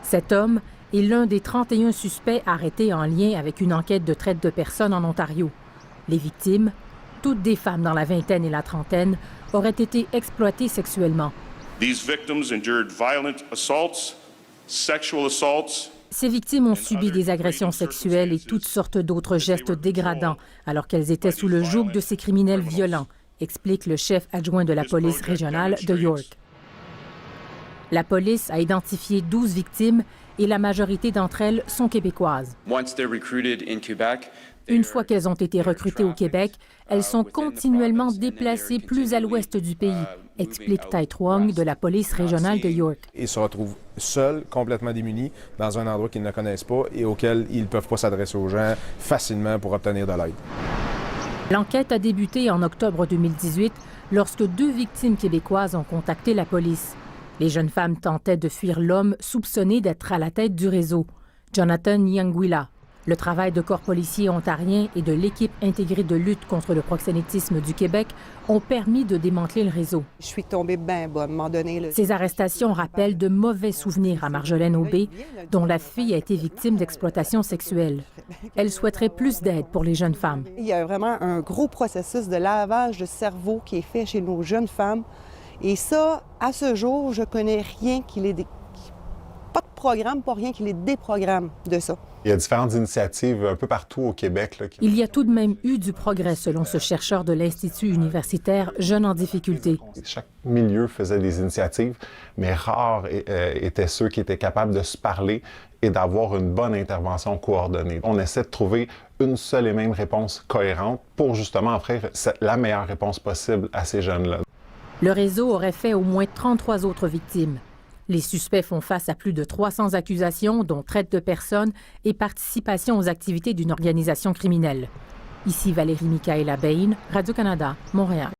Cet homme est l'un des 31 suspects arrêtés en lien avec une enquête de traite de personnes en Ontario. Les victimes, toutes des femmes dans la vingtaine et la trentaine, auraient été exploitées sexuellement. Ces victimes ont subi des agressions sexuelles et toutes sortes d'autres gestes dégradants alors qu'elles étaient sous le joug de ces criminels violents, explique le chef adjoint de la police régionale de York. La police a identifié 12 victimes et la majorité d'entre elles sont québécoises. Une fois qu'elles ont été recrutées au Québec, elles sont continuellement déplacées plus à l'ouest du pays, explique Tai Truong de la police régionale de York. Ils se retrouvent seuls, complètement démunis, dans un endroit qu'ils ne connaissent pas et auquel ils ne peuvent pas s'adresser aux gens facilement pour obtenir de l'aide. L'enquête a débuté en octobre 2018 lorsque 2 victimes québécoises ont contacté la police. Les jeunes femmes tentaient de fuir l'homme soupçonné d'être à la tête du réseau, Jonathan Nyangwila. Le travail de corps policiers ontariens et de l'équipe intégrée de lutte contre le proxénétisme du Québec ont permis de démanteler le réseau. Je suis tombée bien bas à un moment donné. Ces arrestations rappellent de mauvais souvenirs à Marjolaine Aubé, dont la fille a été victime d'exploitation sexuelle. Elle souhaiterait plus d'aide pour les jeunes femmes. Il y a vraiment un gros processus de lavage de cerveau qui est fait chez nos jeunes femmes. Et ça, à ce jour, je connais rien qui les pas de programme, pas rien qui les déprogramme de ça. Il y a différentes initiatives un peu partout au Québec. Il y a tout de même eu du progrès, selon ce chercheur de l'Institut universitaire Jeunes en difficulté. Chaque milieu faisait des initiatives, mais rares étaient ceux qui étaient capables de se parler et d'avoir une bonne intervention coordonnée. On essaie de trouver une seule et même réponse cohérente pour justement offrir la meilleure réponse possible à ces jeunes-là. Le réseau aurait fait au moins 33 autres victimes. Les suspects font face à plus de 300 accusations, dont traite de personnes et participation aux activités d'une organisation criminelle. Ici Valérie Michaëla Bain, Radio-Canada, Montréal.